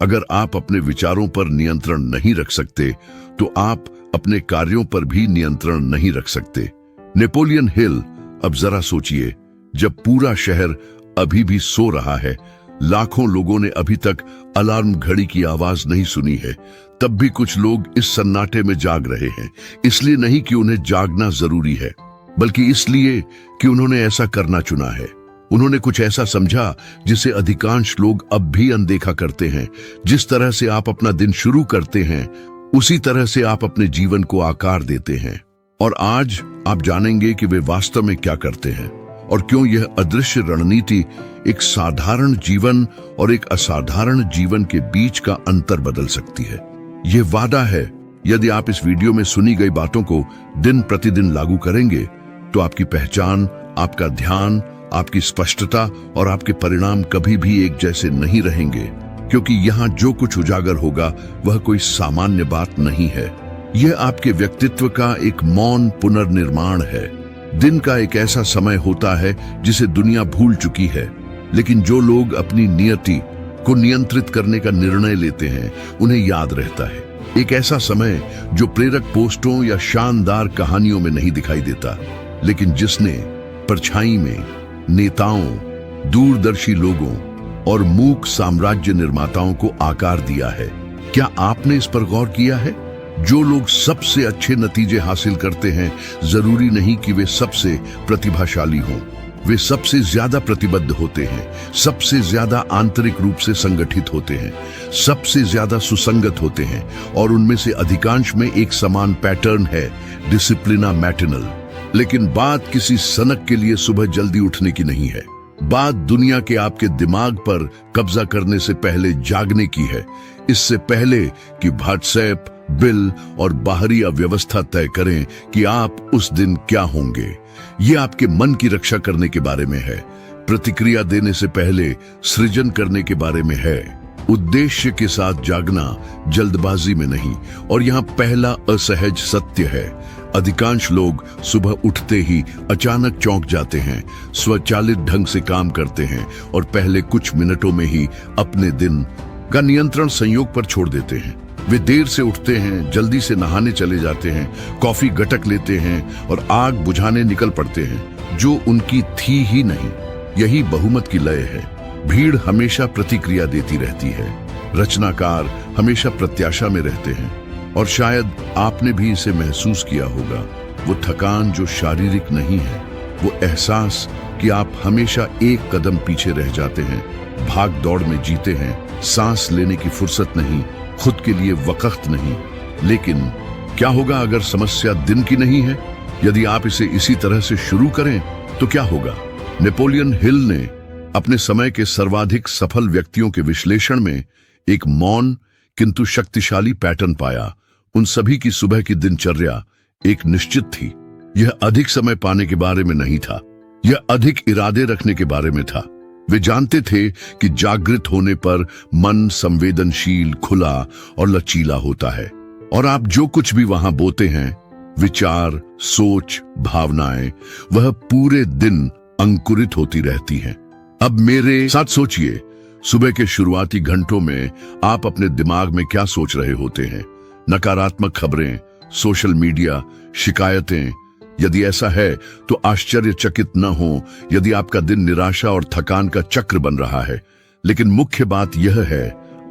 अगर आप अपने विचारों पर नियंत्रण नहीं रख सकते तो आप अपने कार्यों पर भी नियंत्रण नहीं रख सकते। नेपोलियन हिल, अब जरा सोचिए, जब पूरा शहर अभी भी सो रहा है, लाखों लोगों ने अभी तक अलार्म घड़ी की आवाज नहीं सुनी है, तब भी कुछ लोग इस सन्नाटे में जाग रहे हैं। इसलिए नहीं कि उन्हें जागना जरूरी है, बल्कि इसलिए कि उन्होंने ऐसा करना चुना है। उन्होंने कुछ ऐसा समझा जिसे अधिकांश लोग अब भी अनदेखा करते हैं। जिस तरह से आप अपना दिन शुरू करते हैं, उसी तरह से आप अपने जीवन को आकार देते हैं। और आज आप जानेंगे कि वे वास्तव में क्या करते हैं और क्यों यह अदृश्य रणनीति एक साधारण जीवन और एक असाधारण जीवन के बीच का अंतर बदल सकती है। यह वादा है, यदि आप इस वीडियो में सुनी गई बातों को दिन प्रतिदिन लागू करेंगे तो आपकी पहचान, आपका ध्यान, आपकी स्पष्टता और आपके परिणाम कभी भी एक जैसे नहीं रहेंगे, क्योंकि यहाँ जो कुछ उजागर होगा वह कोई सामान्य बात नहीं है। यह आपके व्यक्तित्व का एक मौन पुनर्निर्माण है। दिन का एक ऐसा समय होता है जिसे दुनिया भूल चुकी है, लेकिन जो लोग अपनी नियति को नियंत्रित करने का निर्णय लेते हैं उन्हें याद रहता है। एक ऐसा समय जो प्रेरक पोस्टों या शानदार कहानियों में नहीं दिखाई देता, लेकिन जिसने परछाई में नेताओं, दूरदर्शी लोगों और मूक साम्राज्य निर्माताओं को आकार दिया है। क्या आपने इस पर गौर किया है? जो लोग सबसे अच्छे नतीजे हासिल करते हैं, जरूरी नहीं कि वे सबसे प्रतिभाशाली हों। वे सबसे ज्यादा प्रतिबद्ध होते हैं, सबसे ज्यादा आंतरिक रूप से संगठित होते हैं, सबसे ज्यादा सुसंगत होते हैं, और उनमें से अधिकांश में एक समान पैटर्न है, डिसिप्लिना मैटिनल। लेकिन बात किसी सनक के लिए सुबह जल्दी उठने की नहीं है। बात दुनिया के आपके दिमाग पर कब्जा करने से पहले जागने की है। इससे पहले कि व्हाट्सएप, बिल और बाहरी अव्यवस्था तय करें कि आप उस दिन क्या होंगे। ये आपके मन की रक्षा करने के बारे में है, प्रतिक्रिया देने से पहले सृजन करने के बारे में है, उद्देश्य के साथ जागना, जल्दबाजी में नहीं। और यहाँ पहला असहज सत्य है, अधिकांश लोग सुबह उठते ही अचानक चौंक जाते हैं, स्वचालित ढंग से काम करते हैं और पहले कुछ मिनटों में ही अपने दिन का नियंत्रण संयोग पर छोड़ देते हैं। वे देर से उठते हैं, जल्दी से नहाने चले जाते हैं, कॉफी गटक लेते हैं और आग बुझाने निकल पड़ते हैं, जो उनकी थी ही नहीं। यही बहुमत की लय है। भीड़ हमेशा प्रतिक्रिया देती रहती है, रचनाकार हमेशा प्रत्याशा में रहते हैं। और शायद आपने भी इसे महसूस किया होगा, वो थकान जो शारीरिक नहीं है, वो एहसास कि आप हमेशा एक कदम पीछे रह जाते हैं, भाग दौड़ में जीते हैं, सांस लेने की फुर्सत नहीं, खुद के लिए वक्त नहीं। लेकिन क्या होगा अगर समस्या दिन की नहीं है? यदि आप इसे इसी तरह से शुरू करें तो क्या होगा? नेपोलियन हिल ने अपने समय के सर्वाधिक सफल व्यक्तियों के विश्लेषण में एक मौन किंतु शक्तिशाली पैटर्न पाया। उन सभी की सुबह की दिनचर्या एक निश्चित थी। यह अधिक समय पाने के बारे में नहीं था, यह अधिक इरादे रखने के बारे में था। वे जानते थे कि जागृत होने पर मन संवेदनशील, खुला और लचीला होता है, और आप जो कुछ भी वहां बोते हैं, विचार, सोच, भावनाएं, वह पूरे दिन अंकुरित होती रहती हैं। अब मेरे साथ सोचिए, सुबह के शुरुआती घंटों में आप अपने दिमाग में क्या सोच रहे होते हैं? नकारात्मक खबरें, सोशल मीडिया, शिकायतें? यदि ऐसा है तो आश्चर्यचकित न हो यदि आपका दिन निराशा और थकान का चक्र बन रहा है। लेकिन मुख्य बात यह है,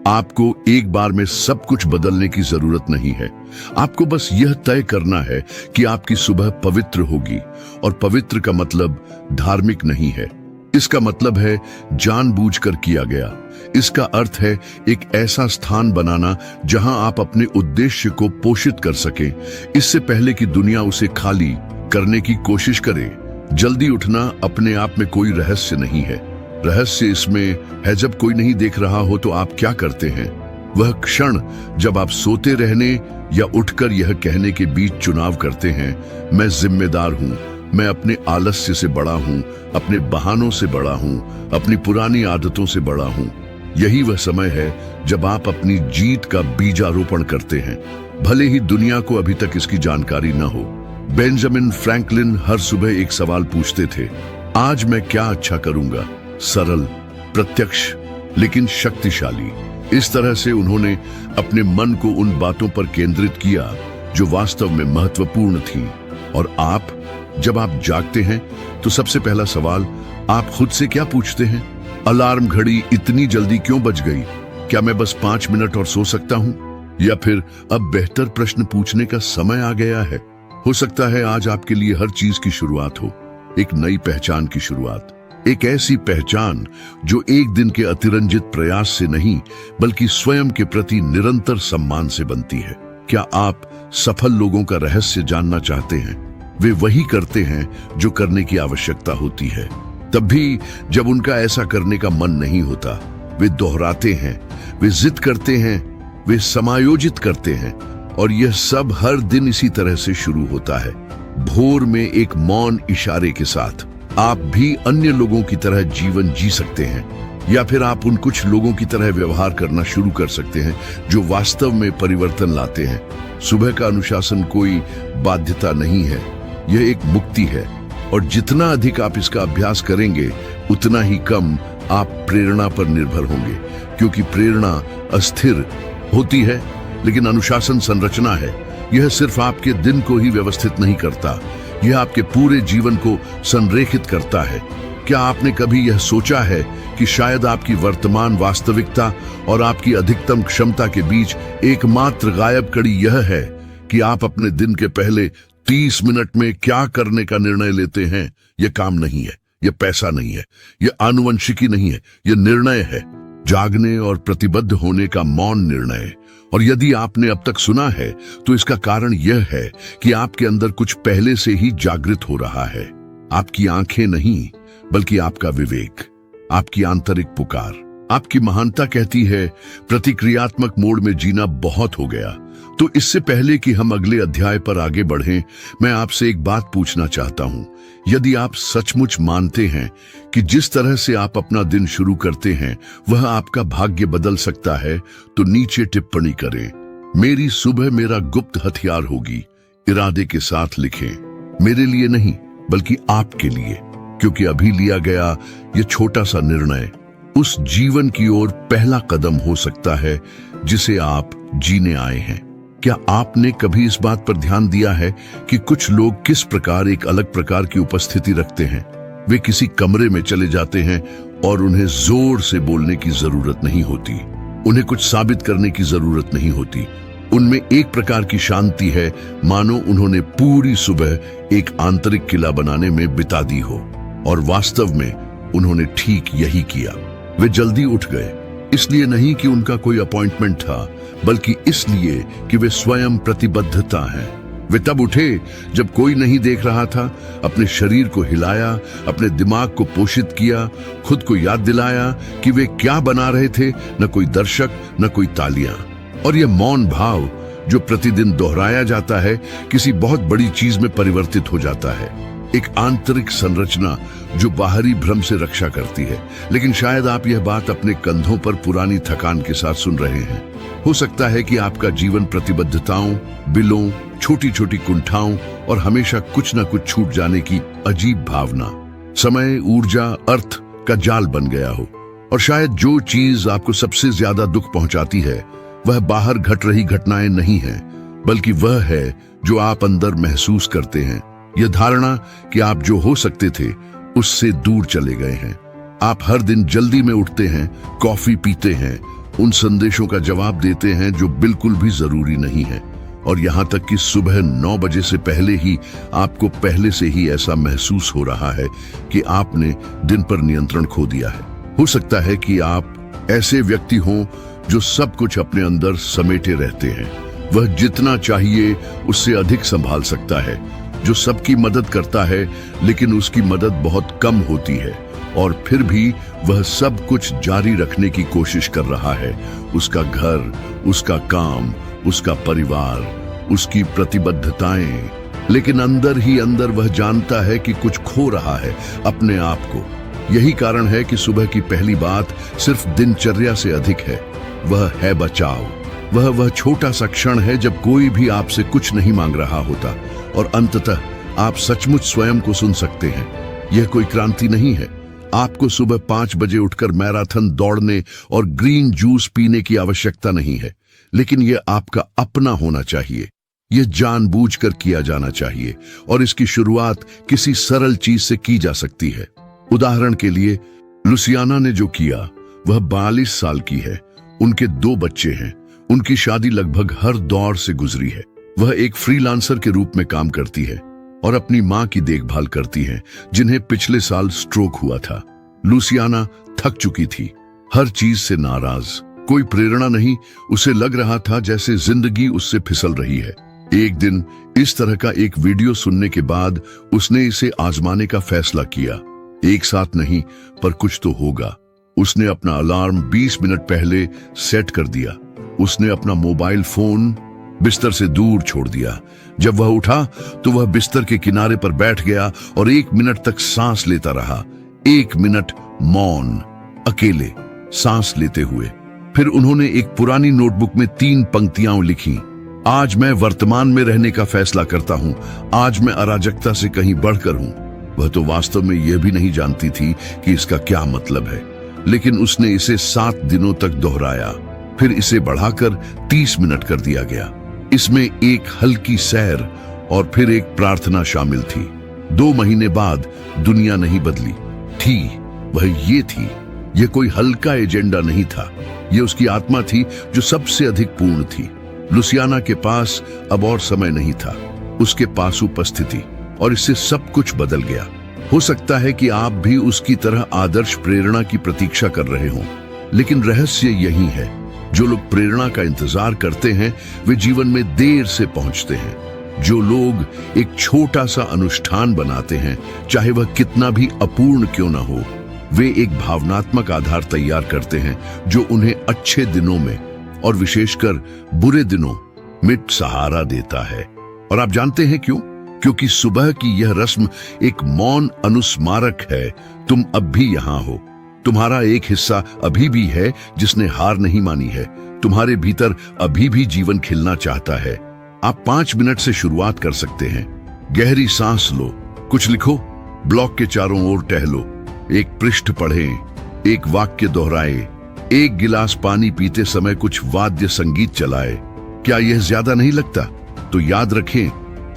आपको एक बार में सब कुछ बदलने की जरूरत नहीं है। आपको बस यह तय करना है कि आपकी सुबह पवित्र होगी, और पवित्र का मतलब धार्मिक नहीं है। इसका मतलब है जानबूझकर किया गया। इसका अर्थ है एक ऐसा स्थान बनाना जहां आप अपने उद्देश्य को पोषित कर सकें, इससे पहले कि दुनिया उसे खाली करने की कोशिश करे। जल्दी उठना अपने आप में कोई रहस्य नहीं है। रहस्य इसमें है जब कोई नहीं देख रहा हो तो आप क्या करते हैं। वह क्षण जब आप सोते रहने या उठकर यह कहने के बीच चुनाव करते हैं, मैं जिम्मेदार हूं, मैं अपने आलस्य से बड़ा हूं, अपने बहानों से बड़ा हूं, अपनी पुरानी आदतों से बड़ा हूं। यही वह समय है जब आप अपनी जीत का बीजारोपण करते हैं, भले ही दुनिया को अभी तक इसकी जानकारी न हो। बेंजामिन फ्रैंकलिन हर सुबह एक सवाल पूछते थे, आज मैं क्या अच्छा करूंगा? सरल, प्रत्यक्ष, लेकिन शक्तिशाली। इस तरह से उन्होंने अपने मन को उन बातों पर केंद्रित किया जो वास्तव में महत्वपूर्ण थी। और आप, जब आप जागते हैं तो सबसे पहला सवाल आप खुद से क्या पूछते हैं? अलार्म घड़ी इतनी जल्दी क्यों बज गई? क्या मैं बस 5 मिनट और सो सकता हूं? या फिर अब बेहतर प्रश्न पूछने का समय आ गया है? हो सकता है आज आपके लिए हर चीज की शुरुआत हो, एक नई पहचान की शुरुआत, एक ऐसी पहचान जो एक दिन के अतिरंजित प्रयास से नहीं बल्कि स्वयं के प्रति निरंतर सम्मान से बनती है। क्या आप सफल लोगों का रहस्य जानना चाहते हैं? वे वही करते हैं जो करने की आवश्यकता होती है, तब भी जब उनका ऐसा करने का मन नहीं होता। वे दोहराते हैं, वे जिद करते हैं, वे समायोजित करते हैं, और यह सब हर दिन इसी तरह से शुरू होता है, भोर में एक मौन इशारे के साथ। आप भी अन्य लोगों की तरह जीवन जी सकते हैं, या फिर आप उन कुछ लोगों की तरह व्यवहार करना शुरू कर सकते हैं जो वास्तव में परिवर्तन लाते हैं। सुबह का अनुशासन कोई बाध्यता नहीं है, यह एक मुक्ति है, और जितना अधिक आप इसका अभ्यास करेंगे उतना ही कम आप प्रेरणा पर निर्भर होंगे, क्योंकि प्रेरणा अस्थिर होती है लेकिन अनुशासन संरचना है। यह सिर्फ आपके दिन को ही व्यवस्थित नहीं करता, यह आपके पूरे जीवन को संरेखित करता है। क्या आपने कभी यह सोचा है कि शायद आपकी वर्तमान वास्तविकता और आपकी अधिकतम क्षमता के बीच एकमात्र गायब कड़ी यह है कि आप अपने दिन के पहले 30 मिनट में क्या करने का निर्णय लेते हैं? यह काम नहीं है, यह पैसा नहीं है, यह आनुवंशिकी नहीं है, यह निर्णय है, जागने और प्रतिबद्ध होने का मौन निर्णय। और यदि आपने अब तक सुना है तो इसका कारण यह है कि आपके अंदर कुछ पहले से ही जागृत हो रहा है। आपकी आंखें नहीं बल्कि आपका विवेक, आपकी आंतरिक पुकार, आपकी महानता कहती है प्रतिक्रियात्मक मोड में जीना बहुत हो गया। तो इससे पहले कि हम अगले अध्याय पर आगे बढ़ें, मैं आपसे एक बात पूछना चाहता हूं। यदि आप सचमुच मानते हैं कि जिस तरह से आप अपना दिन शुरू करते हैं वह आपका भाग्य बदल सकता है, तो नीचे टिप्पणी करें, मेरी सुबह मेरा गुप्त हथियार होगी। इरादे के साथ लिखें, मेरे लिए नहीं बल्कि आपके लिए, क्योंकि अभी लिया गया यह छोटा सा निर्णय उस जीवन की ओर पहला कदम हो सकता है जिसे आप जीने आए हैं। क्या आपने कभी इस बात पर ध्यान दिया है कि कुछ लोग किस प्रकार एक अलग प्रकार की उपस्थिति रखते हैं? वे किसी कमरे में चले जाते हैं और उन्हें जोर से बोलने की जरूरत नहीं होती, उन्हें कुछ साबित करने की जरूरत नहीं होती। उनमें एक प्रकार की शांति है, मानो उन्होंने पूरी सुबह एक आंतरिक किला बनाने में बिता दी हो। और वास्तव में उन्होंने ठीक यही किया। वे जल्दी उठ गए, इसलिए नहीं कि उनका कोई अपॉइंटमेंट था, बल्कि इसलिए कि वे स्वयं प्रतिबद्धता हैं। वे तब उठे जब कोई नहीं देख रहा था, अपने शरीर को हिलाया, अपने दिमाग को पोषित किया, खुद को याद दिलाया कि वे क्या बना रहे थे। न कोई दर्शक, न कोई तालियां। और यह मौन भाव जो प्रतिदिन दोहराया जाता है किसी बहुत बड़ी चीज में परिवर्तित हो जाता है। एक आंतरिक संरचना जो बाहरी भ्रम से रक्षा करती है। लेकिन शायद आप यह बात अपने कंधों पर पुरानी थकान के साथ सुन रहे हैं। हो सकता है कि आपका जीवन प्रतिबद्धताओं, बिलों, छोटी छोटी कुंठाओं और हमेशा कुछ न कुछ छूट जाने की अजीब भावना, समय, ऊर्जा, अर्थ का जाल बन गया हो। और शायद जो चीज आपको सबसे ज्यादा दुख पहुंचाती है वह बाहर घट रही घटनाएं नहीं है, बल्कि वह है जो आप अंदर महसूस करते हैं। यह धारणा कि आप जो हो सकते थे उससे दूर चले गए हैं। आप हर दिन जल्दी में उठते हैं, कॉफी पीते हैं, उन संदेशों का जवाब देते हैं जो बिल्कुल भी जरूरी नहीं है, और यहां तक कि सुबह 9 बजे से पहले ही आपको पहले से ही ऐसा महसूस हो रहा है कि आपने दिन पर नियंत्रण खो दिया है। हो सकता है कि आप ऐसे व्यक्ति हों जो सब कुछ अपने अंदर समेटे रहते हैं। वह जितना चाहिए उससे अधिक संभाल सकता है, जो सबकी मदद करता है लेकिन उसकी मदद बहुत कम होती है, और फिर भी वह सब कुछ जारी रखने की कोशिश कर रहा है। उसका घर, उसका काम, उसका परिवार, उसकी प्रतिबद्धताएं, लेकिन अंदर ही अंदर वह जानता है कि कुछ खो रहा है, अपने आप को। यही कारण है कि सुबह की पहली बात सिर्फ दिनचर्या से अधिक है, वह है बचाव। वह छोटा सा क्षण है जब कोई भी आपसे कुछ नहीं मांग रहा होता, और अंततः आप सचमुच स्वयं को सुन सकते हैं। यह कोई क्रांति नहीं है, आपको सुबह 5 बजे उठकर मैराथन दौड़ने और ग्रीन जूस पीने की आवश्यकता नहीं है, लेकिन यह आपका अपना होना चाहिए। यह जानबूझकर किया जाना चाहिए और इसकी शुरुआत किसी सरल चीज से की जा सकती है। उदाहरण के लिए, लुसियाना ने जो किया वह 42 साल की है। उनके 2 बच्चे हैं। उनकी शादी लगभग हर दौर से गुजरी है। वह एक फ्रीलांसर के रूप में काम करती है और अपनी मां की देखभाल करती है, जिन्हें पिछले साल स्ट्रोक हुआ था। लुसियाना थक चुकी थी, हर चीज से नाराज, कोई प्रेरणा नहीं। उसे लग रहा था जैसे जिंदगी उससे फिसल रही है। एक दिन इस तरह का एक वीडियो सुनने के बाद उसने इसे आजमाने का फैसला किया। एक साथ नहीं, पर कुछ तो होगा। उसने अपना अलार्म 20 मिनट पहले सेट कर दिया। उसने अपना मोबाइल फोन बिस्तर से दूर छोड़ दिया। जब वह उठा तो वह बिस्तर के किनारे पर बैठ गया और 1 मिनट तक सांस लेता रहा। 1 मिनट मौन, अकेले सांस लेते हुए। फिर उन्होंने एक पुरानी नोटबुक में 3 पंक्तियां लिखी। आज मैं वर्तमान में रहने का फैसला करता हूं। आज मैं अराजकता से कहीं बढ़कर हूं। वह तो वास्तव में यह भी नहीं जानती थी कि इसका क्या मतलब है, लेकिन उसने इसे 7 दिनों तक दोहराया। फिर इसे बढ़ाकर 30 मिनट कर दिया गया। इसमें एक हल्की सैर और फिर एक प्रार्थना शामिल थी। 2 महीने बाद दुनिया नहीं बदली थी, वह ये थी। यह कोई हल्का एजेंडा नहीं था, यह उसकी आत्मा थी जो सबसे अधिक पूर्ण थी। लुसियाना के पास अब और समय नहीं था, उसके पास उपस्थिति, और इससे सब कुछ बदल गया। हो सकता है कि आप भी उसकी तरह आदर्श प्रेरणा की प्रतीक्षा कर रहे हों, लेकिन रहस्य यही है, जो लोग प्रेरणा का इंतजार करते हैं वे जीवन में देर से पहुंचते हैं। जो लोग एक छोटा सा अनुष्ठान बनाते हैं, चाहे वह कितना भी अपूर्ण क्यों ना हो, वे एक भावनात्मक आधार तैयार करते हैं जो उन्हें अच्छे दिनों में और विशेषकर बुरे दिनों में सहारा देता है। और आप जानते हैं क्यों? क्योंकि सुबह की यह रस्म एक मौन अनुस्मारक है। तुम अब भी यहां हो। तुम्हारा एक हिस्सा अभी भी है जिसने हार नहीं मानी है। तुम्हारे भीतर अभी भी जीवन खिलना चाहता है। आप 5 मिनट से शुरुआत कर सकते हैं। गहरी सांस लो, कुछ लिखो, ब्लॉक के चारों ओर टहलो, एक पृष्ठ पढ़ें, एक वाक्य दोहराएं, एक गिलास पानी पीते समय कुछ वाद्य संगीत चलाए। क्या यह ज्यादा नहीं लगता? तो याद रखें,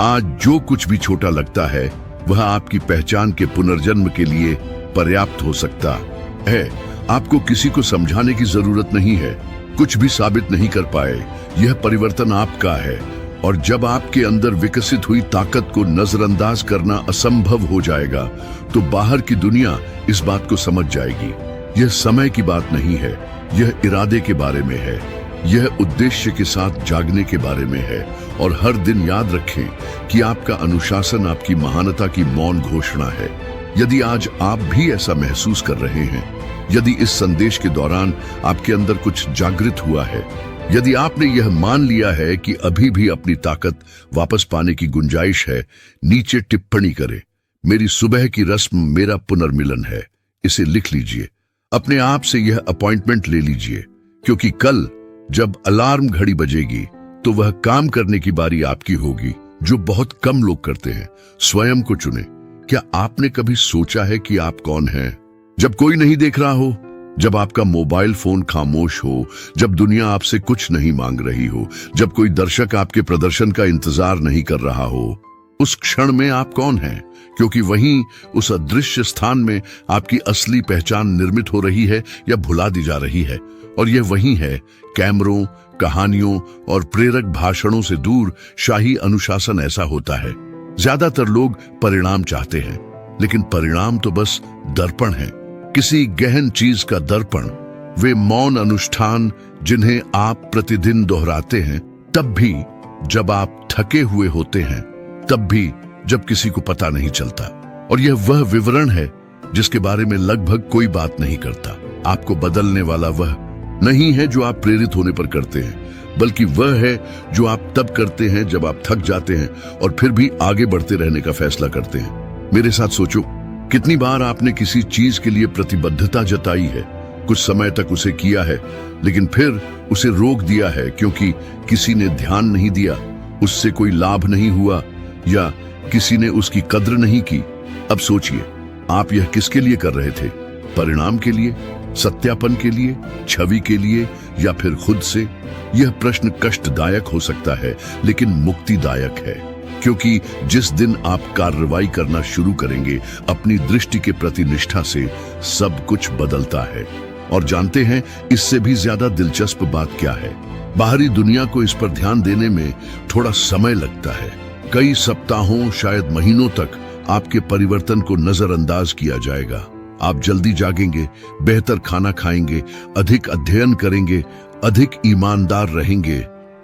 आज जो कुछ भी छोटा लगता है वह आपकी पहचान के पुनर्जन्म के लिए पर्याप्त हो सकता है। आपको किसी को समझाने की जरूरत नहीं है, कुछ भी साबित नहीं कर पाए। यह परिवर्तन आपका है, और जब आपके अंदर विकसित हुई ताकत को नजरअंदाज करना असंभव हो जाएगा तो बाहर की दुनिया इस बात को समझ जाएगी। यह समय की बात नहीं है, यह इरादे के बारे में है, यह उद्देश्य के साथ जागने के बारे में है। और हर दिन याद रखें कि आपका अनुशासन आपकी महानता की मौन घोषणा है। यदि आज आप भी ऐसा महसूस कर रहे हैं, यदि इस संदेश के दौरान आपके अंदर कुछ जागृत हुआ है, यदि आपने यह मान लिया है कि अभी भी अपनी ताकत वापस पाने की गुंजाइश है, नीचे टिप्पणी करें, मेरी सुबह की रस्म मेरा पुनर्मिलन है। इसे लिख लीजिए। अपने आप से यह अपॉइंटमेंट ले लीजिए, क्योंकि कल जब अलार्म घड़ी बजेगी तो वह काम करने की बारी आपकी होगी जो बहुत कम लोग करते हैं। स्वयं को चुने। क्या आपने कभी सोचा है कि आप कौन हैं? जब कोई नहीं देख रहा हो, जब आपका मोबाइल फोन खामोश हो, जब दुनिया आपसे कुछ नहीं मांग रही हो, जब कोई दर्शक आपके प्रदर्शन का इंतजार नहीं कर रहा हो, उस क्षण में आप कौन हैं? क्योंकि वहीं उस अदृश्य स्थान में आपकी असली पहचान निर्मित हो रही है या भुला दी जा रही है। और यह वही है, कैमरों, कहानियों और प्रेरक भाषणों से दूर शाही अनुशासन ऐसा होता है। ज्यादातर लोग परिणाम चाहते हैं, लेकिन परिणाम तो बस दर्पण है, किसी गहन चीज का दर्पण। वे मौन अनुष्ठान जिन्हें आप प्रतिदिन दोहराते हैं, तब भी जब आप थके हुए होते हैं, तब भी जब किसी को पता नहीं चलता। और यह वह विवरण है जिसके बारे में लगभग कोई बात नहीं करता। आपको बदलने वाला वह नहीं है जो आप प्रेरित होने पर करते हैं, बल्कि वह है जो आप तब करते हैं जब आप थक जाते हैं और फिर भी आगे बढ़ते रहने का फैसला करते हैं। मेरे साथ सोचो, कितनी बार आपने किसी चीज के लिए प्रतिबद्धता जताई है, कुछ समय तक उसे किया है, लेकिन फिर उसे रोक दिया है क्योंकि किसी ने ध्यान नहीं दिया, उससे कोई लाभ नहीं हुआ या किसी ने उसकी कद्र नहीं की। अब सोचिए, आप यह किसके लिए कर रहे थे? परिणाम के लिए, सत्यापन के लिए, छवि के लिए या फिर खुद से? यह प्रश्न कष्टदायक हो सकता है लेकिन मुक्तिदायक है, क्योंकि जिस दिन आप कार्रवाई करना शुरू करेंगे अपनी दृष्टि के प्रति निष्ठा से, सब कुछ बदलता है। और जानते हैं इससे भी ज्यादा दिलचस्प बात क्या है? बाहरी दुनिया को इस पर ध्यान देने में थोड़ा समय लगता है। कई सप्ताहों, शायद महीनों तक आपके परिवर्तन को नजरअंदाज किया जाएगा। आप जल्दी जागेंगे, बेहतर खाना खाएंगे, अधिक अध्ययन करेंगे, अधिक ईमानदार रहेंगे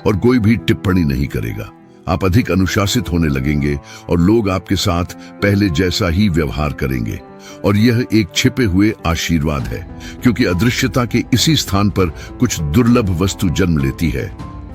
और कोई भी टिप्पणी नहीं करेगा। आप अधिक अनुशासित होने लगेंगे और लोग आपके साथ पहले जैसा ही व्यवहार करेंगे। और यह एक छिपे हुए आशीर्वाद है, क्योंकि अदृश्यता के इसी स्थान पर कुछ दुर्लभ वस्तु जन्म लेती है।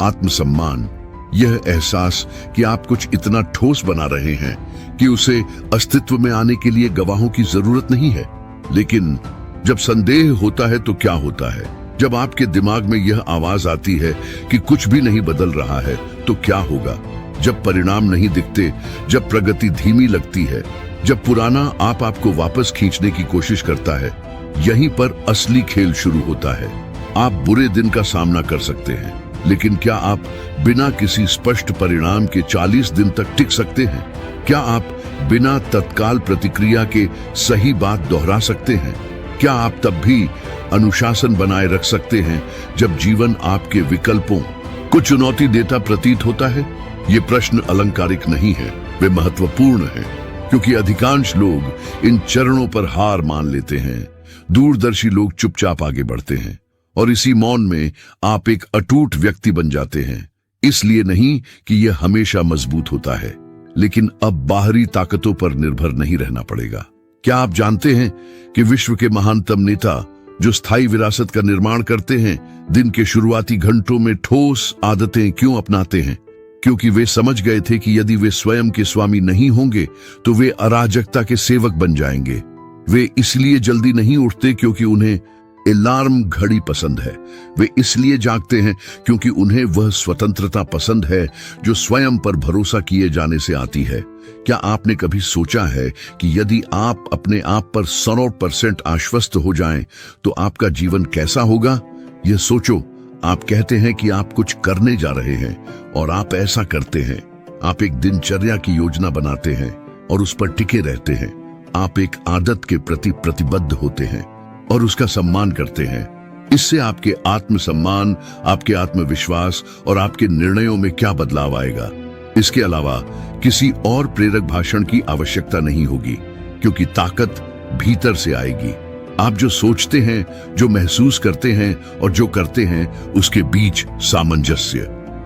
आत्मसम्मान, यह एहसास कि आप कुछ इतना ठोस बना रहे हैं कि उसे अस्तित्व में आने के लिए गवाहों की जरूरत नहीं है। लेकिन जब संदेह होता है तो क्या होता है? जब आपके दिमाग में यह आवाज आती है कि कुछ भी नहीं बदल रहा है, तो क्या होगा? जब परिणाम नहीं दिखते, जब प्रगति धीमी लगती है, जब पुराना आप आपको वापस खींचने की कोशिश करता है, यहीं पर असली खेल शुरू होता है। आप बुरे दिन का सामना कर सकते हैं, लेकिन क्या आप बिना किसी स्पष्ट परिणाम के 40 दिन तक टिक सकते हैं? क्या आप बिना तत्काल प्रतिक्रिया के सही बात दोहरा सकते हैं? क्या आप तब भी अनुशासन बनाए रख सकते हैं जब जीवन आपके विकल्पों को चुनौती देता प्रतीत होता है? ये प्रश्न अलंकारिक नहीं है, वे महत्वपूर्ण हैं, क्योंकि अधिकांश लोग इन चरणों पर हार मान लेते हैं। दूरदर्शी लोग चुपचाप आगे बढ़ते हैं और इसी मौन में आप एक अटूट व्यक्ति बन जाते हैं। इसलिए नहीं कि यह हमेशा मजबूत होता है, लेकिन अब बाहरी ताकतों पर निर्भर नहीं रहना पड़ेगा। क्या आप जानते हैं कि विश्व के महानतम नेता जो स्थायी विरासत का निर्माण करते हैं, दिन के शुरुआती घंटों में ठोस आदतें क्यों अपनाते हैं? क्योंकि वे समझ गए थे कि यदि वे स्वयं के स्वामी नहीं होंगे तो वे अराजकता के सेवक बन जाएंगे। वे इसलिए जल्दी नहीं उठते क्योंकि उन्हें अलार्म घड़ी पसंद है। वे इसलिए जागते हैं क्योंकि उन्हें वह स्वतंत्रता पसंद है जो स्वयं पर भरोसा किए जाने से आती है। क्या आपने कभी सोचा है कि यदि आप अपने आप पर 100% आश्वस्त हो जाएं, तो आपका जीवन कैसा होगा? यह सोचो। आप कहते हैं कि आप कुछ करने जा रहे हैं और आप ऐसा करते हैं। आप एक दिनचर्या की योजना बनाते हैं और उस पर टिके रहते हैं। आप एक आदत के प्रति प्रतिबद्ध होते हैं और उसका सम्मान करते हैं। इससे आपके आत्मसम्मान, आपके आत्मविश्वास और आपके निर्णयों में क्या बदलाव आएगा? इसके अलावा किसी और प्रेरक भाषण की आवश्यकता नहीं होगी, क्योंकि ताकत भीतर से आएगी। आप जो सोचते हैं, जो महसूस करते हैं और जो करते हैं, उसके बीच सामंजस्य।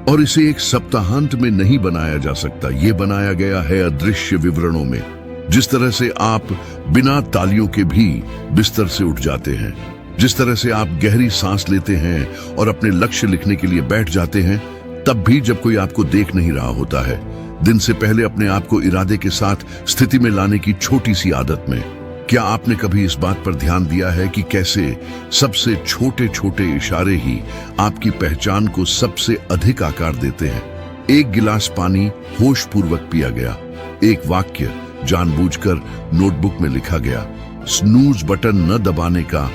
और इसे एक सप्ताहांत में नहीं बनाया जा सकता, ये बनाया गया है अदृश्य विवरणों में। जिस तरह से आप बिना तालियों के भी बिस्तर से उठ जाते हैं, जिस तरह से आप गहरी सांस लेते हैं और अपने लक्ष्य लिखने के लिए बैठ जाते हैं, तब भी जब कोई आपको देख नहीं रहा होता है। दिन से पहले अपने आप को इरादे के साथ स्थिति में लाने की छोटी सी आदत में। क्या आपने कभी इस बात पर ध्यान दिया है कि कैसे सबसे छोटे छोटे इशारे ही आपकी पहचान को सबसे अधिक आकार देते हैं? एक गिलास पानी होशपूर्वक पिया गया, एक वाक्य जानबूझकर नोटबुक में लिखा गया, स्नूज बटन न दबाने का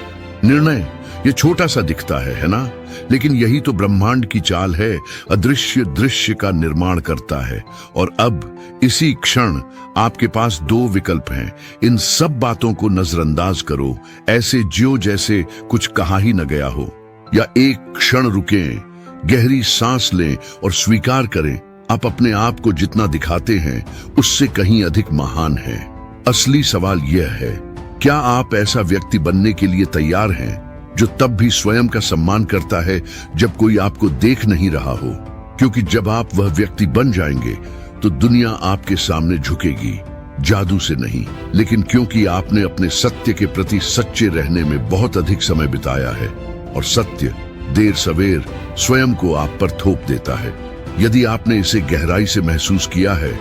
निर्णय। ये छोटा सा दिखता है ना? लेकिन यही तो ब्रह्मांड की चाल है। अदृश्य दृश्य का निर्माण करता है। और अब इसी क्षण आपके पास 2 विकल्प हैं। इन सब बातों को नजरअंदाज करो, ऐसे जियो जैसे कुछ कहा ही न गया हो, या एक क्षण रुकें, गहरी सांस लें और स्वीकार करें आप अपने आप को जितना दिखाते हैं उससे कहीं अधिक महान हैं। असली सवाल यह है, क्या आप ऐसा व्यक्ति बनने के लिए तैयार हैं जो तब भी स्वयं का सम्मान करता है जब कोई आपको देख नहीं रहा हो? क्योंकि जब आप वह व्यक्ति बन जाएंगे तो दुनिया आपके सामने झुकेगी, जादू से नहीं, लेकिन क्योंकि आपने अपने सत्य के प्रति सच्चे रहने में बहुत अधिक समय बिताया है। और सत्य देर सवेर स्वयं को आप पर थोप देता है, यदि आपने इसे गहराई से महसूस किया है।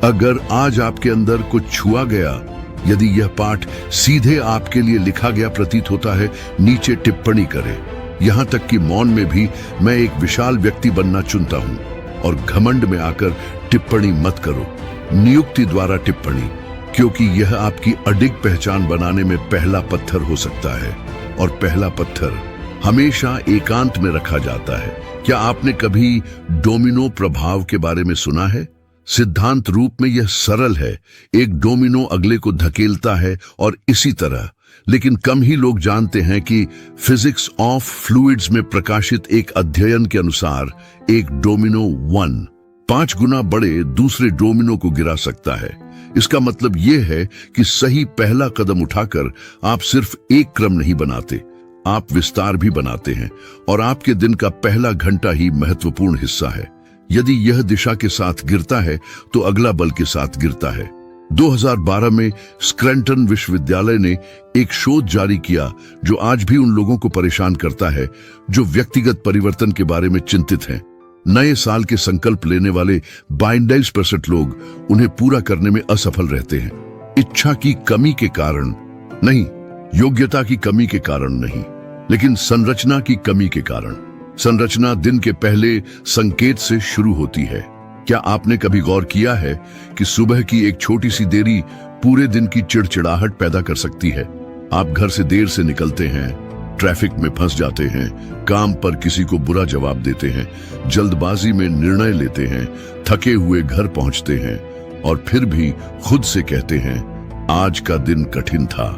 अगर आज आपके अंदर कुछ छुआ गया, यदि यह पाठ सीधे आपके लिए लिखा गया प्रतीत होता है, नीचे टिप्पणी करें। यहां तक कि मौन में भी मैं एक विशाल व्यक्ति बनना चुनता हूं। और घमंड में आकर टिप्पणी मत करो, नियुक्ति द्वारा टिप्पणी। क्योंकि यह आपकी अडिग पहचान बनाने में पहला पत्थर हो सकता है, और पहला पत्थर हमेशा एकांत में रखा जाता है। क्या आपने कभी डोमिनो प्रभाव के बारे में सुना है? सिद्धांत रूप में यह सरल है, एक डोमिनो अगले को धकेलता है और इसी तरह। लेकिन कम ही लोग जानते हैं कि फिजिक्स ऑफ फ्लूइड्स में प्रकाशित एक अध्ययन के अनुसार एक डोमिनो 5 गुना बड़े दूसरे डोमिनो को गिरा सकता है। इसका मतलब यह है कि सही पहला कदम उठाकर आप सिर्फ एक क्रम नहीं बनाते, आप विस्तार भी बनाते हैं, और आपके दिन का पहला घंटा ही महत्वपूर्ण हिस्सा है। यदि यह दिशा के साथ गिरता है तो अगला बल के साथ गिरता है। 2012 में स्क्रैटन विश्वविद्यालय ने एक शोध जारी किया जो आज भी उन लोगों को परेशान करता है जो व्यक्तिगत परिवर्तन के बारे में चिंतित हैं। नए साल के संकल्प लेने वाले 22% लोग उन्हें पूरा करने में असफल रहते हैं। इच्छा की कमी के कारण नहीं, योग्यता की कमी के कारण नहीं, लेकिन संरचना की कमी के कारण। संरचना दिन के पहले संकेत से शुरू होती है। क्या आपने कभी गौर किया है कि सुबह की एक छोटी सी देरी पूरे दिन की चिड़चिड़ाहट पैदा कर सकती है? आप घर से देर से निकलते हैं, ट्रैफिक में फंस जाते हैं, काम पर किसी को बुरा जवाब देते हैं, जल्दबाजी में निर्णय लेते हैं, थके हुए घर पहुंचते हैं और फिर भी खुद से कहते हैं आज का दिन कठिन था।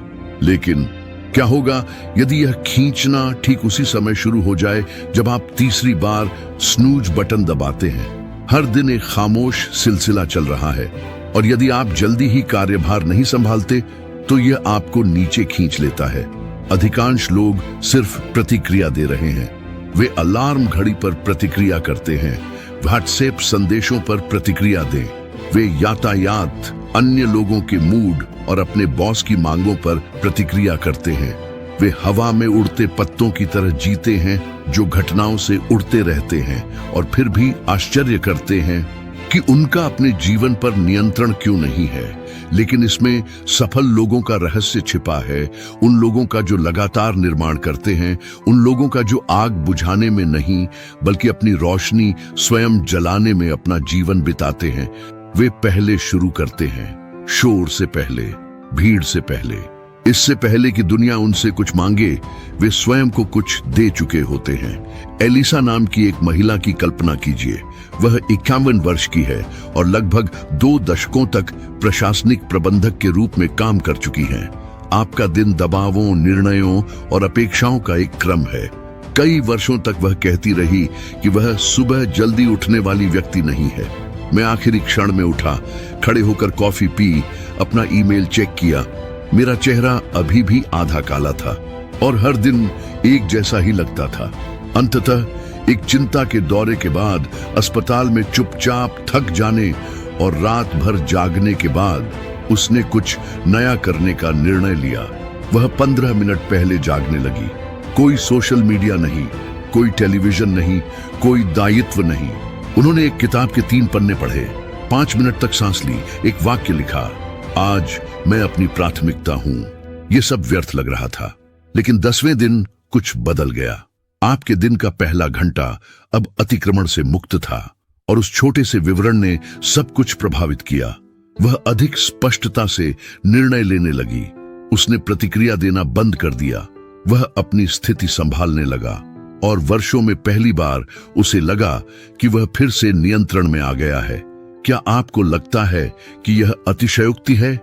लेकिन क्या होगा यदि यह खींचना ठीक उसी समय शुरू हो जाए जब आप तीसरी बार स्नूज बटन दबाते हैं? हर दिन एक खामोश सिलसिला चल रहा है, और यदि आप जल्दी ही कार्यभार नहीं संभालते तो यह आपको नीचे खींच लेता है। अधिकांश लोग सिर्फ प्रतिक्रिया दे रहे हैं। वे अलार्म घड़ी पर प्रतिक्रिया करते हैं, व्हाट्सएप संदेशों पर प्रतिक्रिया दें, वे यातायात, अन्य लोगों के मूड और अपने बॉस की मांगों पर प्रतिक्रिया करते हैं। वे हवा में उड़ते पत्तों की तरह जीते हैं जो घटनाओं से उड़ते रहते हैं और फिर भी आश्चर्य करते हैं कि उनका अपने जीवन पर नियंत्रण क्यों नहीं है। लेकिन इसमें सफल लोगों का रहस्य छिपा है, उन लोगों का जो लगातार निर्माण करते हैं, उन लोगों का जो आग बुझाने में नहीं बल्कि अपनी रोशनी स्वयं जलाने में अपना जीवन बिताते हैं। वे पहले शुरू करते हैं, शोर से पहले, भीड़ से पहले, इससे पहले कि दुनिया उनसे कुछ मांगे वे स्वयं को कुछ दे चुके होते हैं। एलिसा नाम की एक महिला की कल्पना कीजिए। वह 51 वर्ष की है और लगभग 2 दशकों तक प्रशासनिक प्रबंधक के रूप में काम कर चुकी हैं। आपका दिन दबावों, निर्णयों और अपेक्षाओं का एक क्रम है। कई वर्षों तक वह कहती रही कि वह सुबह जल्दी उठने वाली व्यक्ति नहीं है। मैं आखिरी क्षण में उठा, खड़े होकर कॉफी पी, अपना ईमेल चेक किया। मेरा चेहरा अभी भी आधा काला था और हर दिन एक जैसा ही लगता था। अंततः एक चिंता के दौरे के बाद, अस्पताल में चुपचाप थक जाने और रात भर जागने के बाद उसने कुछ नया करने का निर्णय लिया। वह 15 मिनट पहले जागने लगी। कोई सोशल मीडिया नहीं, कोई टेलीविजन नहीं, कोई दायित्व नहीं। उन्होंने एक किताब के 3 पन्ने पढ़े, 5 मिनट तक सांस ली, एक वाक्य लिखा, आज मैं अपनी प्राथमिकता हूं। यह सब व्यर्थ लग रहा था, लेकिन 10वें दिन कुछ बदल गया। आपके दिन का पहला घंटा अब अतिक्रमण से मुक्त था और उस छोटे से विवरण ने सब कुछ प्रभावित किया। वह अधिक स्पष्टता से निर्णय लेने लगी। उसने प्रतिक्रिया देना बंद कर दिया। वह अपनी स्थिति संभालने लगा और वर्षों में पहली बार उसे लगा कि वह फिर से नियंत्रण में आ गया है। क्या आपको लगता है कि यह अतिशयोक्ति है?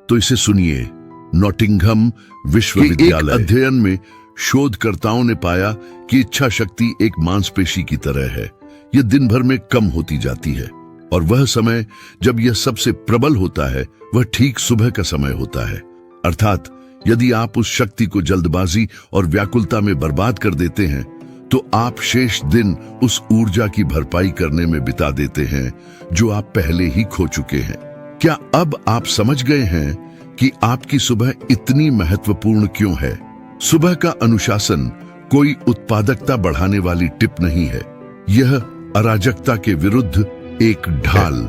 तो इसे सुनिए। नॉटिंघम विश्वविद्यालय अध्ययन में शोधकर्ताओं ने पाया कि इच्छा शक्ति एक मांसपेशी की तरह है। यह दिन भर में कम होती जाती है और वह समय जब यह सबसे प्रबल होता है वह ठीक सुबह का समय होता है। अर्थात यदि आप उस शक्ति को जल्दबाजी और व्याकुलता में बर्बाद कर देते हैं तो आप शेष दिन उस ऊर्जा की भरपाई करने में बिता देते हैं जो आप पहले ही खो चुके हैं। क्या अब आप समझ गए हैं कि आपकी सुबह इतनी महत्वपूर्ण क्यों है? सुबह का अनुशासन कोई उत्पादकता बढ़ाने वाली टिप नहीं है। यह अराजकता के विरुद्ध एक ढाल,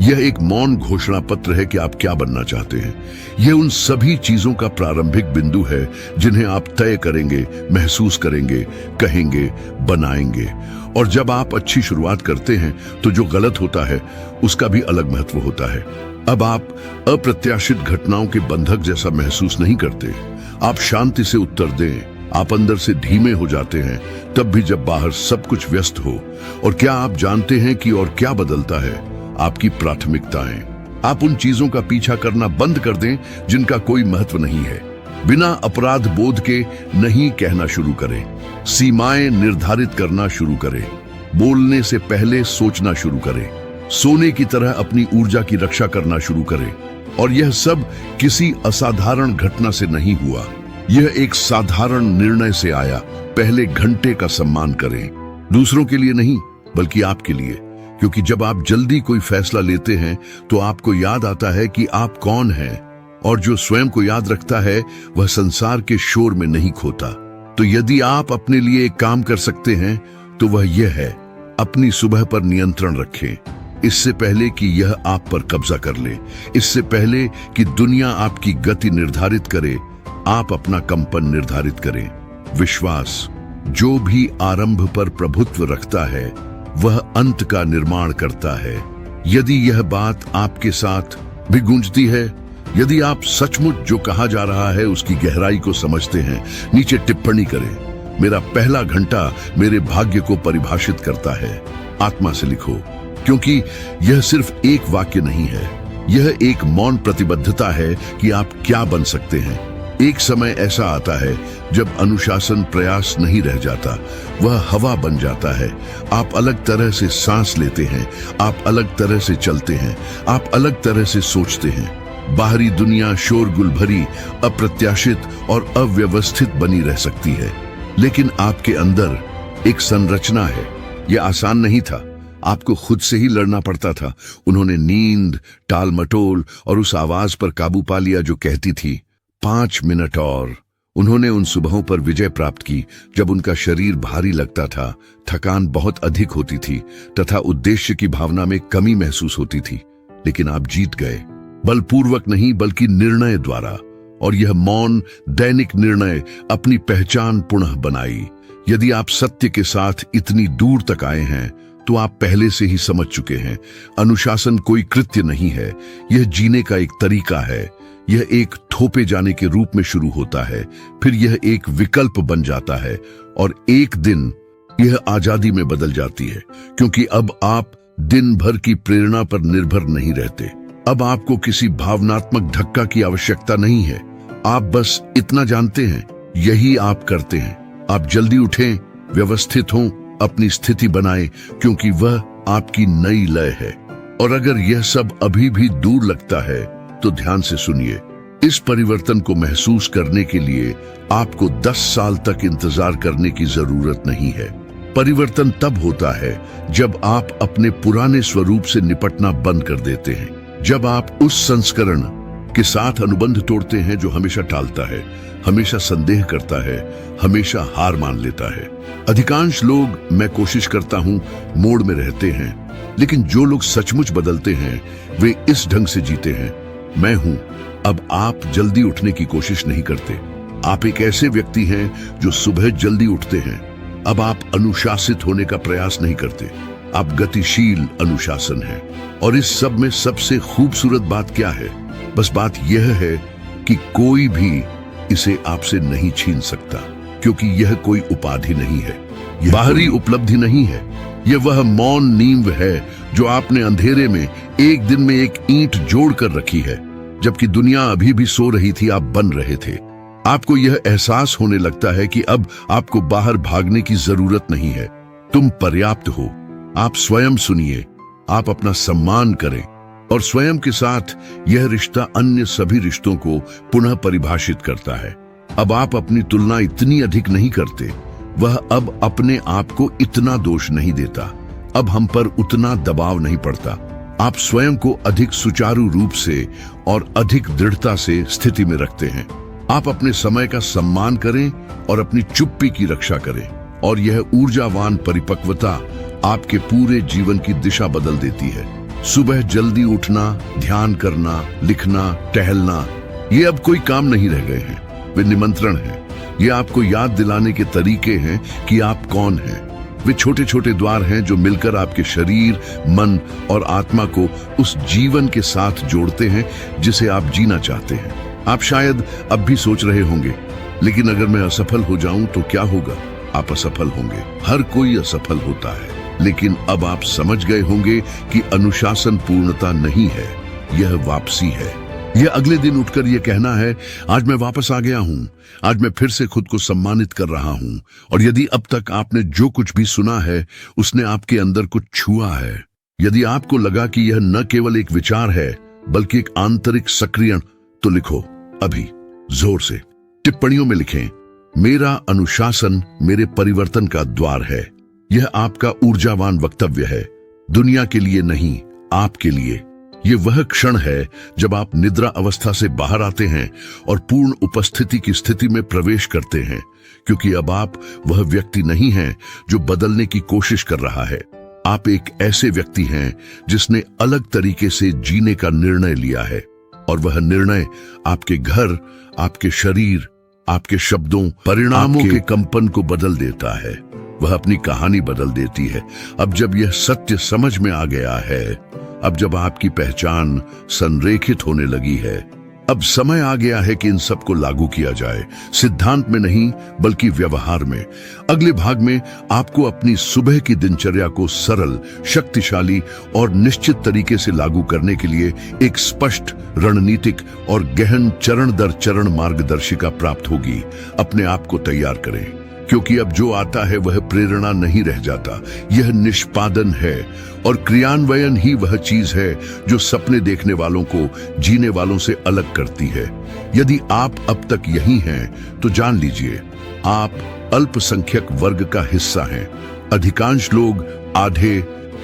यह एक मौन घोषणा पत्र है कि आप क्या बनना चाहते हैं। यह उन सभी चीजों का प्रारंभिक बिंदु है जिन्हें आप तय करेंगे, महसूस करेंगे, कहेंगे, बनाएंगे। और जब आप अच्छी शुरुआत करते हैं तो जो गलत होता है उसका भी अलग महत्व होता है। अब आप अप्रत्याशित घटनाओं के बंधक जैसा महसूस नहीं करते। आप शांति से उत्तर दें, आप अंदर से धीमे हो जाते हैं, तब भी जब बाहर सब कुछ व्यस्त हो। और क्या आप जानते हैं कि और क्या बदलता है? आपकी प्राथमिकताएं। आप उन चीजों का पीछा करना बंद कर दें जिनका कोई महत्व नहीं है। बिना अपराध बोध के नहीं कहना शुरू करें। सीमाएं निर्धारित करना शुरू करें। बोलने से पहले सोचना शुरू करें। सोने की तरह अपनी ऊर्जा की रक्षा करना शुरू करें। और यह सब किसी असाधारण घटना से नहीं हुआ, यह एक साधारण निर्णय से आया। पहले घंटे का सम्मान करें, दूसरों के लिए नहीं बल्कि आपके लिए। क्योंकि जब आप जल्दी कोई फैसला लेते हैं तो आपको याद आता है कि आप कौन हैं, और जो स्वयं को याद रखता है वह संसार के शोर में नहीं खोता। तो यदि आप अपने लिए एक काम कर सकते हैं तो वह यह है, अपनी सुबह पर नियंत्रण रखें। इससे पहले कि यह आप पर कब्जा कर ले, इससे पहले कि दुनिया आपकी गति निर्धारित करे, आप अपना कंपन निर्धारित करें। विश्वास, जो भी आरंभ पर प्रभुत्व रखता है वह अंत का निर्माण करता है। यदि यह बात आपके साथ भी गूंजती है, यदि आप सचमुच जो कहा जा रहा है उसकी गहराई को समझते हैं, नीचे टिप्पणी करें। मेरा पहला घंटा मेरे भाग्य को परिभाषित करता है। आत्मा से लिखो, क्योंकि यह सिर्फ एक वाक्य नहीं है, यह एक मौन प्रतिबद्धता है कि आप क्या बन सकते हैं। एक समय ऐसा आता है जब अनुशासन प्रयास नहीं रह जाता, वह हवा बन जाता है। आप अलग तरह से सांस लेते हैं, आप अलग तरह से चलते हैं, आप अलग तरह से सोचते हैं। बाहरी दुनिया शोरगुल भरी, अप्रत्याशित और अव्यवस्थित बनी रह सकती है, लेकिन आपके अंदर एक संरचना है। यह आसान नहीं था, आपको खुद से ही लड़ना पड़ता था। उन्होंने नींद, टाल मटोल और उस आवाज पर काबू पा लिया जो कहती थी 5 मिनट और। उन्होंने उन सुबहों पर विजय प्राप्त की जब उनका शरीर भारी लगता था, थकान बहुत अधिक होती थी तथा उद्देश्य की भावना में कमी महसूस होती थी। लेकिन आप जीत गए, बलपूर्वक नहीं बल्कि निर्णय द्वारा। और यह मौन दैनिक निर्णय अपनी पहचान पुनः बनाई। यदि आप सत्य के साथ इतनी दूर तक आए हैं तो आप पहले से ही समझ चुके हैं, अनुशासन कोई कृत्य नहीं है, यह जीने का एक तरीका है। यह एक थोपे जाने के रूप में शुरू होता है, फिर यह एक विकल्प बन जाता है, और एक दिन यह आजादी में बदल जाती है। क्योंकि अब आप दिन भर की प्रेरणा पर निर्भर नहीं रहते। अब आपको किसी भावनात्मक धक्का की आवश्यकता नहीं है। आप बस इतना जानते हैं, यही आप करते हैं। आप जल्दी उठें, व्यवस्थित हों, अपनी स्थिति बनाएं, क्योंकि वह आपकी नई लय है। और अगर यह सब अभी भी दूर लगता है तो ध्यान से सुनिए। इस परिवर्तन को महसूस करने के लिए आपको 10 साल तक इंतजार करने की जरूरत नहीं है। परिवर्तन तब होता है जब आप अपने पुराने स्वरूप से निपटना बंद कर देते हैं, जब आप उस संस्करण के साथ अनुबंध तोड़ते हैं जो हमेशा टालता है, हमेशा संदेह करता है, हमेशा हार मान लेता है। अधिकांश लोग मैं कोशिश करता हूं मोड़ में रहते हैं, लेकिन जो लोग सचमुच बदलते हैं वे इस ढंग से जीते हैं, मैं हूं। अब आप जल्दी उठने की कोशिश नहीं करते। आप एक ऐसे व्यक्ति हैं जो सुबह जल्दी उठते हैं। अब आप अनुशासित होने का प्रयास नहीं करते, आप गतिशील अनुशासन हैं। और इस सब में सबसे खूबसूरत बात क्या है? बस बात यह है कि कोई भी इसे आपसे नहीं छीन सकता, क्योंकि यह कोई उपाधि नहीं है, यह बाहरी उपलब्धि नहीं है। यह वह मौन नींव है जो आपने अंधेरे में एक दिन में एक ईंट जोड़ कर रखी है, जबकि दुनिया अभी भी सो रही थी। आप बन रहे थे। आपको यह एहसास होने लगता है कि अब आपको बाहर भागने की जरूरत नहीं है। तुम पर्याप्त हो। आप स्वयं सुनिए, आप अपना सम्मान करें, और स्वयं के साथ यह रिश्ता अन्य सभी रिश्तों को पुनः परिभाषित करता है। अब आप अपनी तुलना इतनी अधिक नहीं करते। वह अब अपने आप को इतना दोष नहीं देता। अब हम पर उतना दबाव नहीं पड़ता। आप स्वयं को अधिक सुचारू रूप से और अधिक दृढ़ता से स्थिति में रखते हैं। आप अपने समय का सम्मान करें और अपनी चुप्पी की रक्षा करें, और यह ऊर्जावान परिपक्वता आपके पूरे जीवन की दिशा बदल देती है। सुबह जल्दी उठना, ध्यान करना, लिखना, टहलना, ये अब कोई काम नहीं रह गए हैं, वे निमंत्रण हैं। ये आपको याद दिलाने के तरीके हैं कि आप कौन हैं। वे छोटे छोटे द्वार हैं जो मिलकर आपके शरीर, मन और आत्मा को उस जीवन के साथ जोड़ते हैं जिसे आप जीना चाहते हैं। आप शायद अब भी सोच रहे होंगे, लेकिन अगर मैं असफल हो जाऊं तो क्या होगा? आप असफल होंगे, हर कोई असफल होता है, लेकिन अब आप समझ गए होंगे कि अनुशासन पूर्णता नहीं है, यह वापसी है। यह अगले दिन उठकर यह कहना है, आज मैं वापस आ गया हूं, आज मैं फिर से खुद को सम्मानित कर रहा हूं। और यदि अब तक आपने जो कुछ भी सुना है उसने आपके अंदर कुछ छुआ है, यदि आपको लगा कि यह न केवल एक विचार है बल्कि एक आंतरिक सक्रियण, तो लिखो अभी जोर से टिप्पणियों में लिखें, मेरा अनुशासन मेरे परिवर्तन का द्वार है। यह आपका ऊर्जावान वक्तव्य है, दुनिया के लिए नहीं, आपके लिए। यह वह क्षण है जब आप निद्रा अवस्था से बाहर आते हैं और पूर्ण उपस्थिति की स्थिति में प्रवेश करते हैं, क्योंकि अब आप वह व्यक्ति नहीं हैं जो बदलने की कोशिश कर रहा है। आप एक ऐसे व्यक्ति हैं जिसने अलग तरीके से जीने का निर्णय लिया है, और वह निर्णय आपके घर, आपके शरीर, आपके शब्दों, परिणामों के कंपन को बदल देता है। वह अपनी कहानी बदल देती है। अब जब यह सत्य समझ में आ गया है, अब जब आपकी पहचान संरेखित होने लगी है, अब समय आ गया है कि इन सबको लागू किया जाए, सिद्धांत में नहीं बल्कि व्यवहार में। अगले भाग में आपको अपनी सुबह की दिनचर्या को सरल, शक्तिशाली और निश्चित तरीके से लागू करने के लिए एक स्पष्ट, रणनीतिक और गहन चरण दर चरण मार्गदर्शिका प्राप्त होगी। अपने आप को तैयार करें, क्योंकि अब जो आता है वह प्रेरणा नहीं रह जाता, यह निष्पादन है। और क्रियान्वयन ही वह चीज है जो सपने देखने वालों को जीने वालों से अलग करती है। यदि आप अब तक यही हैं, तो जान लीजिए आप अल्पसंख्यक वर्ग का हिस्सा हैं। अधिकांश लोग आधे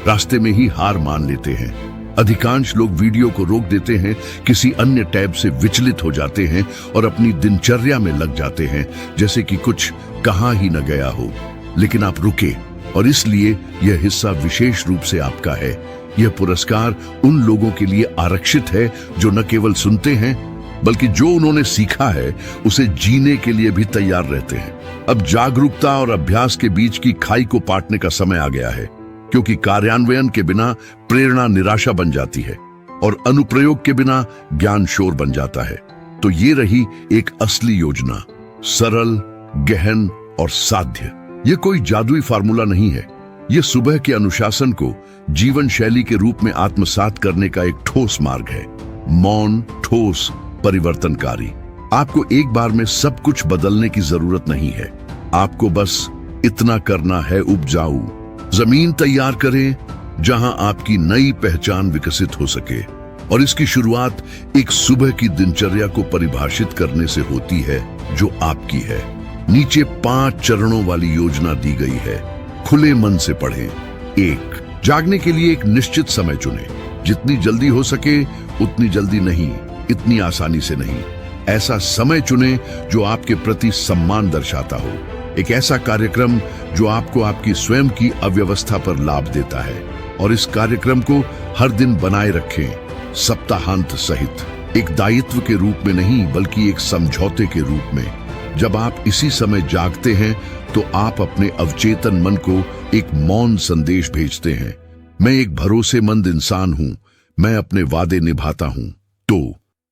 रास्ते में ही हार मान लेते हैं। अधिकांश लोग वीडियो को रोक देते हैं, किसी अन्य टैब से विचलित हो जाते हैं और अपनी दिनचर्या में लग जाते हैं जैसे कि कुछ कहा ही न गया हो। लेकिन आप रुके, और इसलिए यह हिस्सा विशेष रूप से आपका है। यह पुरस्कार उन लोगों के लिए आरक्षित है जो न केवल सुनते हैं बल्कि जो उन्होंने सीखा है उसे जीने के लिए भी तैयार रहते हैं। अब जागरूकता और अभ्यास के बीच की खाई को पाटने का समय आ गया है, क्योंकि कार्यान्वयन के बिना प्रेरणा निराशा बन जाती है और अनुप्रयोग के बिना ज्ञान शोर बन जाता है। तो ये रही एक असली योजना, सरल, गहन और साध्य। ये कोई जादुई फार्मूला नहीं है, ये सुबह के अनुशासन को जीवन शैली के रूप में आत्मसात करने का एक ठोस मार्ग है। मौन, ठोस, परिवर्तनकारी। आपको एक बार में सब कुछ बदलने की जरूरत नहीं है, आपको बस इतना करना है, उपजाऊ जमीन तैयार करें जहां आपकी नई पहचान विकसित हो सके। और इसकी शुरुआत एक सुबह की दिनचर्या को परिभाषित करने से होती है जो आपकी है। नीचे 5 चरणों वाली योजना दी गई है, खुले मन से पढ़ें। 1, जागने के लिए एक निश्चित समय चुनें। जितनी जल्दी हो सके उतनी जल्दी नहीं, इतनी आसानी से नहीं। ऐसा समय चुनें जो आपके प्रति सम्मान दर्शाता हो, एक ऐसा कार्यक्रम जो आपको आपकी स्वयं की अव्यवस्था पर लाभ देता है। और इस कार्यक्रम को हर दिन बनाए रखें, सप्ताहांत सहित। एक दायित्व के रूप में नहीं बल्कि एक समझौते के रूप में। जब आप इसी समय जागते हैं तो आप अपने अवचेतन मन को एक मौन संदेश भेजते हैं, मैं एक भरोसेमंद इंसान हूं, मैं अपने वादे निभाता हूं। तो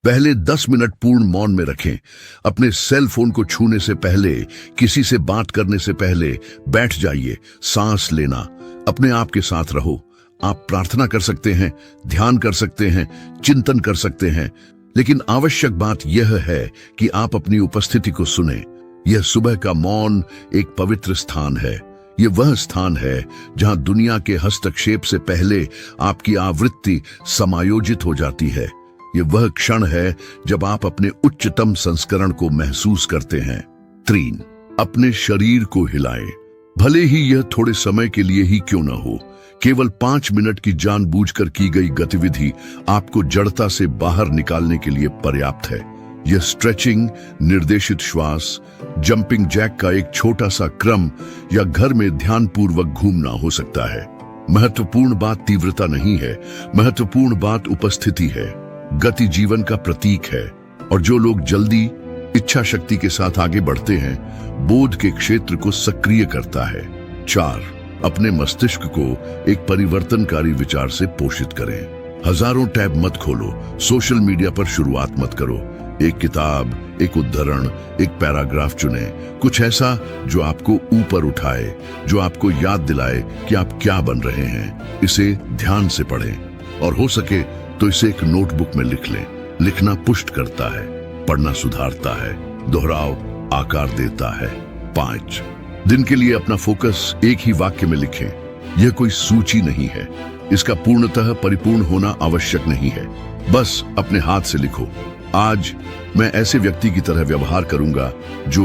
पहले 10 मिनट पूर्ण मौन में रखें। अपने सेल फोन को छूने से पहले, किसी से बात करने से पहले बैठ जाइए, सांस लेना, अपने आप के साथ रहो। आप प्रार्थना कर सकते हैं, ध्यान कर सकते हैं, चिंतन कर सकते हैं, लेकिन आवश्यक बात यह है कि आप अपनी उपस्थिति को सुने। यह सुबह का मौन एक पवित्र स्थान है। यह वह स्थान है जहां दुनिया के हस्तक्षेप से पहले आपकी आवृत्ति समायोजित हो जाती है। यह वह क्षण है जब आप अपने उच्चतम संस्करण को महसूस करते हैं। 3, अपने शरीर को हिलाएं, भले ही यह थोड़े समय के लिए ही क्यों न हो। केवल 5 मिनट की जानबूझकर की गई गतिविधि आपको जड़ता से बाहर निकालने के लिए पर्याप्त है। यह स्ट्रेचिंग, निर्देशित श्वास, जंपिंग जैक का एक छोटा सा क्रम या घर में ध्यानपूर्वक घूमना हो सकता है। महत्वपूर्ण बात तीव्रता नहीं है, महत्वपूर्ण बात उपस्थिति है। गति जीवन का प्रतीक है, और जो लोग जल्दी इच्छा शक्ति के साथ आगे बढ़ते हैं, बोध के क्षेत्र को सक्रिय करता है। 4, अपने मस्तिष्क को एक परिवर्तनकारी विचार से पोषित करें। हजारों टैब मत खोलो, सोशल मीडिया पर शुरुआत मत करो। एक किताब, एक उद्धरण, एक पैराग्राफ चुने, कुछ ऐसा जो आपको ऊपर उठाए, जो आपको याद दिलाए कि आप क्या बन रहे हैं। इसे ध्यान से पढ़ें और हो सके तो इसे एक नोटबुक में लिख लें। लिखना पुष्ट करता है, पढ़ना सुधारता है, दोहराव आकार देता है। 5, दिन के लिए अपना फोकस एक ही वाक्य में लिखें। यह कोई सूची नहीं है, इसका पूर्णतः परिपूर्ण होना आवश्यक नहीं है। बस अपने हाथ से लिखो, आज मैं ऐसे व्यक्ति की तरह व्यवहार करूंगा जो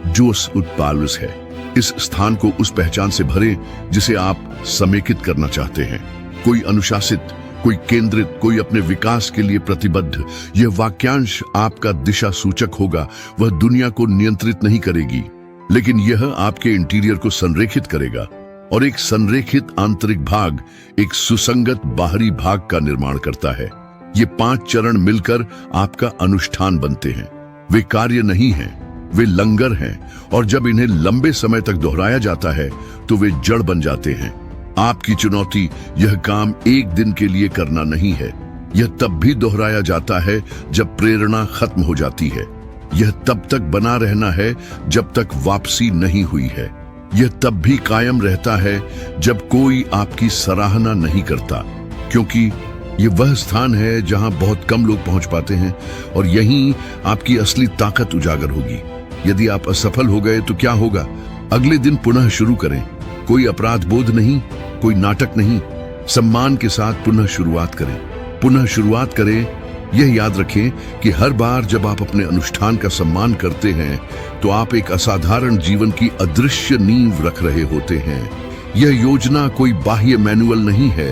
जोश उत्पालस है। इस स्थान को उस पहचान से भरें जिसे आप समेकित करना चाहते हैं। कोई अनुशासित, कोई केंद्रित, कोई अपने विकास के लिए प्रतिबद्ध। यह वाक्यांश आपका दिशा सूचक होगा। वह दुनिया को नियंत्रित नहीं करेगी, लेकिन यह आपके इंटीरियर को संरेखित करेगा। और एक संरेखित आंतरिक भाग एक सुसंगत बाहरी भाग का निर्माण करता है। ये 5 चरण मिलकर आपका अनुष्ठान बनते हैं। वे कार्य नहीं हैं, वे लंगर हैं, और जब इन्हें लंबे समय तक दोहराया जाता है तो वे जड़ बन जाते हैं। आपकी चुनौती यह काम एक दिन के लिए करना नहीं है। यह तब भी दोहराया जाता है जब प्रेरणा खत्म हो जाती है। यह तब तक बना रहना है जब तक वापसी नहीं हुई है। यह तब भी कायम रहता है जब कोई आपकी सराहना नहीं करता, क्योंकि यह वह स्थान है जहां बहुत कम लोग पहुंच पाते हैं, और यहीं आपकी असली ताकत उजागर होगी। यदि आप असफल हो गए तो क्या होगा? अगले दिन पुनः शुरू करें। कोई अपराध बोध नहीं, कोई नाटक नहीं। सम्मान के साथ पुनः शुरुआत करें। पुनः शुरुआत करें। यह याद रखें कि हर बार जब आप अपने अनुष्ठान का सम्मान करते हैं तो आप एक असाधारण जीवन की अदृश्य नींव रख रहे होते हैं। यह योजना कोई बाह्य मैनुअल नहीं है,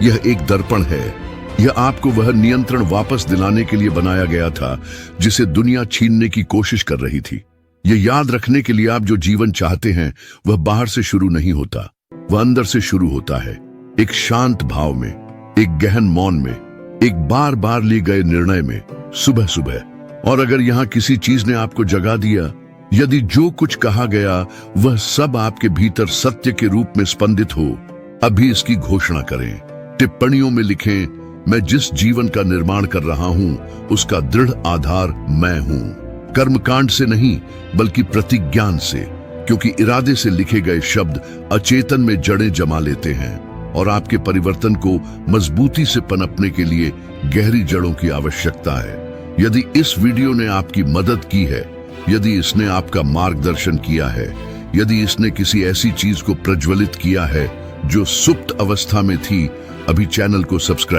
यह एक दर्पण है। यह आपको वह नियंत्रण वापस दिलाने के लिए बनाया गया था जिसे दुनिया छीनने की कोशिश कर रही थी। यह याद रखने के लिए आप जो जीवन चाहते हैं वह बाहर से शुरू नहीं होता, वह अंदर से शुरू होता है। एक शांत भाव में, एक गहन मौन में, एक बार बार लिए गए निर्णय में, सुबह सुबह। और अगर यहाँ किसी चीज ने आपको जगा दिया, यदि जो कुछ कहा गया वह सब आपके भीतर सत्य के रूप में स्पंदित हो, अभी इसकी घोषणा करें। टिप्पणियों में लिखें, मैं जिस जीवन का निर्माण कर रहा हूं उसका दृढ़ आधार मैं हूं। कर्मकांड से नहीं बल्कि प्रतिज्ञान से, क्योंकि इरादे से लिखे गए शब्द अचेतन में जड़ें जमा लेते हैं, और आपके परिवर्तन को मजबूती से पनपने के लिए गहरी जड़ों की आवश्यकता है। यदि इस वीडियो ने आपकी मदद की है, यदि इसने आपका मार्गदर्शन किया है, यदि इसने किसी ऐसी चीज को प्रज्वलित किया है जो सुप्त अवस्था में थी, अभी चैनल को सब्सक्राइब